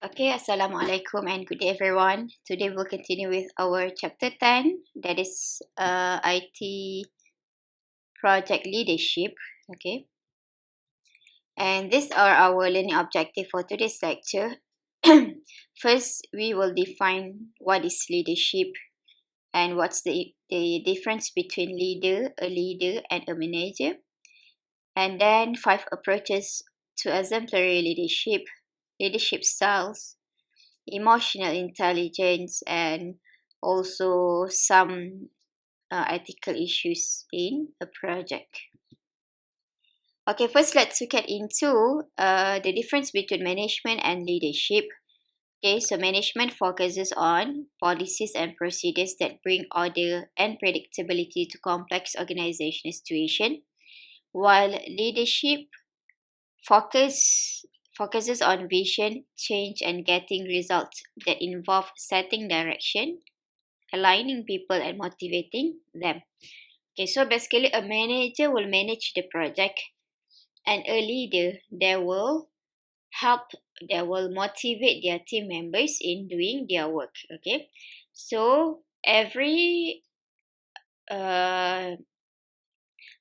Okay, Assalamualaikum and good day everyone. Today we'll continue with our chapter 10, that is IT project leadership. Okay, and these are our learning objective for today's lecture. First, we will define what is leadership and what's the difference between a leader, and a manager. And then 5 approaches to exemplary leadership styles, emotional intelligence, and also some ethical issues in a project. Okay, first let's look at into the difference between management and leadership. Okay, so management focuses on policies and procedures that bring order and predictability to complex organizational situations, while leadership focuses on vision, change, and getting results that involve setting direction, aligning people, and motivating them. Okay, so basically a manager will manage the project, and a leader they will motivate their team members in doing their work. Okay, so every uh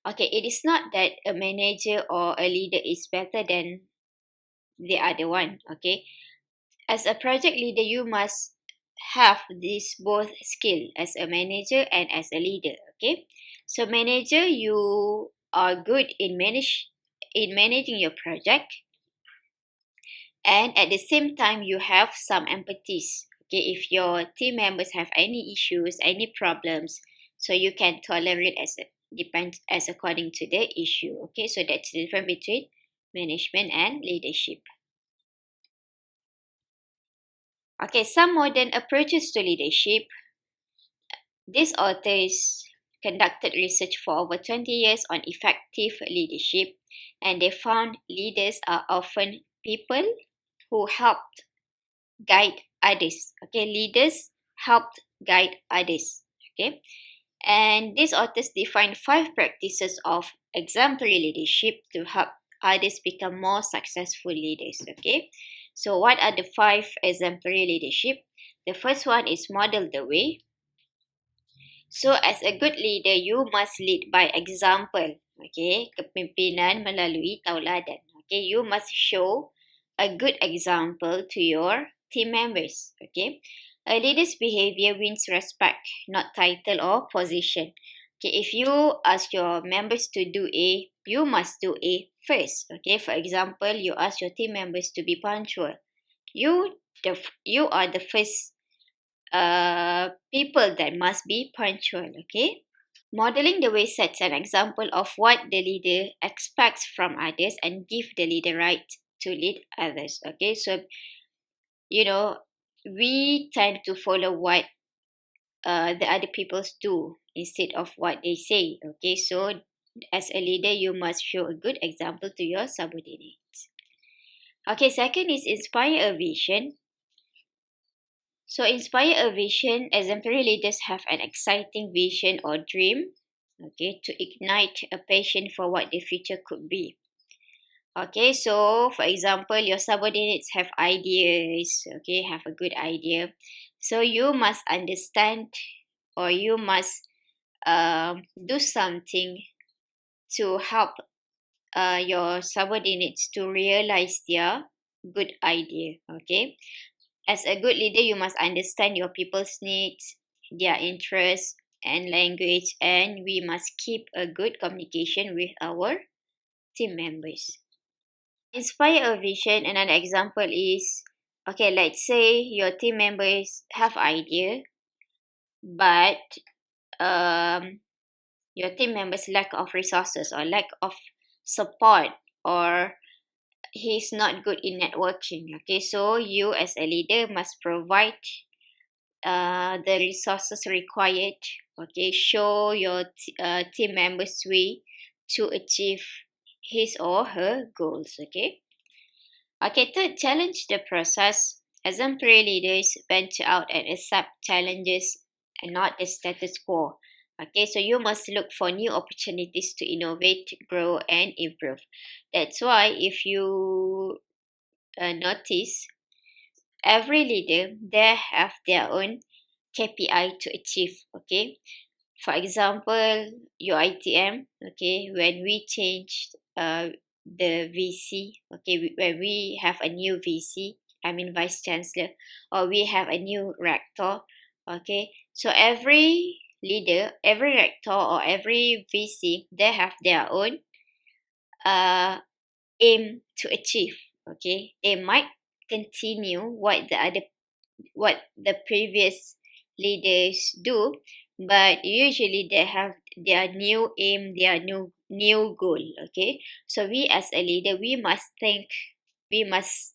okay, it is not that a manager or a leader is better than the other one. Okay, as a project leader, you must have this both skill as a manager and as a leader. Okay, so manager, you are good in managing your project, and at the same time you have some empathies. Okay, if your team members have any issues, any problems, so you can tolerate depends as according to the issue. Okay, so that's the difference between management and leadership. Okay, some modern approaches to leadership. These authors conducted research for over 20 years on effective leadership, and they found leaders are often people who helped guide others. Okay, leaders helped guide others. Okay, and these authors define 5 practices of exemplary leadership to help others become more successful leaders. Okay, so what are the 5 exemplary leadership? The first one is model the way. So as a good leader, you must lead by example. Okay, kepimpinan melalui tauladan. Okay, you must show a good example to your team members. Okay, a leader's behavior wins respect, not title or position. Okay, if you ask your members to do A, you must do A first. Okay, for example, you ask your team members to be punctual. You are the first people that must be punctual. Okay, modeling the way sets an example of what the leader expects from others and give the leader right to lead others. Okay, so you know we tend to follow what the other peoples do instead of what they say. Okay, so as a leader, you must show a good example to your subordinates. Okay, second is inspire a vision. So, inspire a vision. Exemplary leaders have an exciting vision or dream, okay, to ignite a passion for what the future could be. Okay, so for example, your subordinates have ideas, okay, have a good idea. So, you must understand, or you must do something to help your subordinates to realize their good idea. Okay, as a good leader, you must understand your people's needs, their interests, and language, and we must keep a good communication with our team members. Inspire a vision. Another example is, okay, let's say your team members have idea, but um, your team members lack of resources or lack of support, or he's not good in networking. Okay, so you as a leader must provide the resources required. Okay, show your team members way to achieve his or her goals. Okay, third, challenge the process. Exemplary leaders venture out and accept challenges and not the status quo. Okay, so you must look for new opportunities to innovate, grow, and improve. That's why if you notice, every leader, they have their own KPI to achieve, okay? For example, your ITM, okay, when we changed the VC, okay, when we have a new VC, I mean Vice Chancellor, or we have a new rector, okay, so every leader, every rector, or every VC, they have their own aim to achieve, okay. They might continue what the previous leaders do, but usually they have their new aim, their new goal, okay. So we as a leader, we must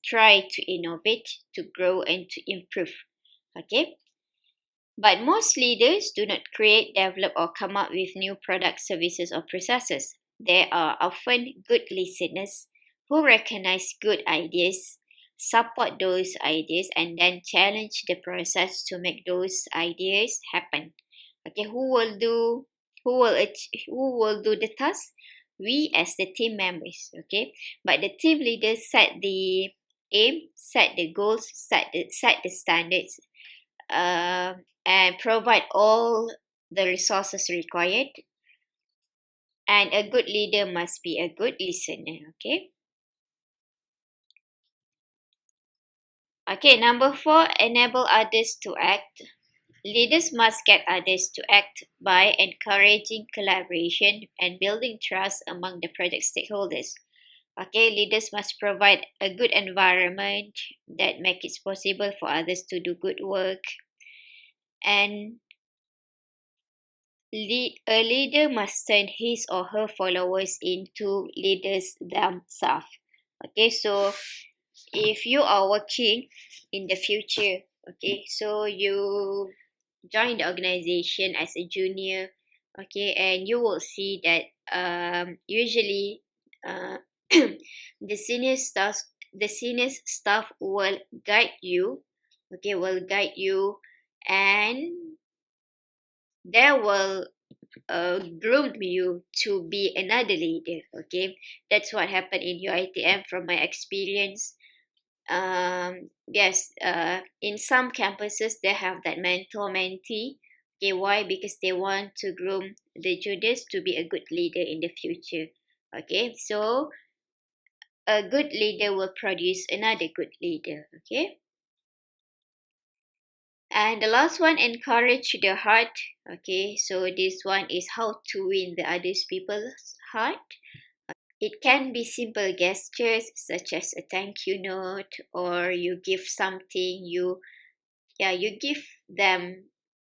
try to innovate, to grow, and to improve, okay. But most leaders do not create, develop, or come up with new products, services, or processes. They are often good listeners who recognize good ideas, support those ideas, and then challenge the process to make those ideas happen. Okay, who will do the task? We as the team members. Okay, but the team leaders set the aim, set the goals, set the standards, and provide all the resources required. And a good leader must be a good listener. Okay. Okay, number 4, enable others to act. Leaders must get others to act by encouraging collaboration and building trust among the project stakeholders. Okay, leaders must provide a good environment that makes it possible for others to do good work. And a leader must turn his or her followers into leaders themselves. Okay, so if you are working in the future, okay, so you join the organization as a junior, okay, and you will see that usually uh, the senior staff will guide you, okay, will guide you, and they will groom you to be another leader, okay. That's what happened in UiTM from my experience. Yes, in some campuses they have that mentor mentee. Okay, why? Because they want to groom the juniors to be a good leader in the future. Okay, so a good leader will produce another good leader. Okay, and the last one, encourage the heart. Okay, so this one is how to win the others people's heart. It can be simple gestures such as a thank you note, or you give something, you give them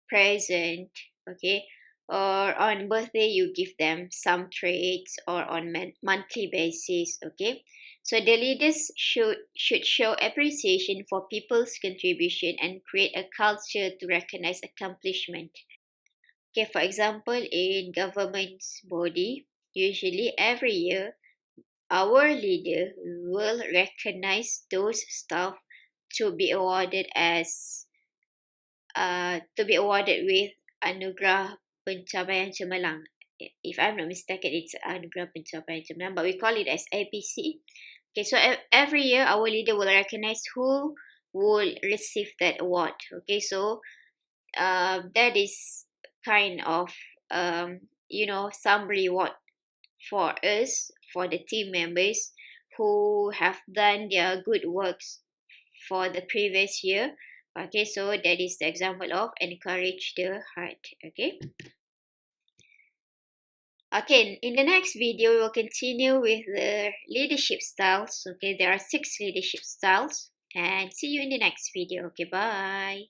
present, okay, or on birthday you give them some treats, or on monthly basis, okay. So the leaders should show appreciation for people's contribution and create a culture to recognize accomplishment. Okay, for example, in government body, usually every year our leader will recognize those staff to be awarded with Anugerah Pencapaian Cemerlang. If I'm not mistaken, it's Anugerah Pencapaian Cemerlang, but we call it as APC. Okay, so every year our leader will recognize who will receive that award. Okay, so that is kind of some reward for us, for the team members who have done their good works for the previous year. Okay, so that is the example of encourage the heart. Okay. Okay, in the next video, we will continue with the leadership styles. Okay, there are 6 leadership styles. And see you in the next video. Okay, bye.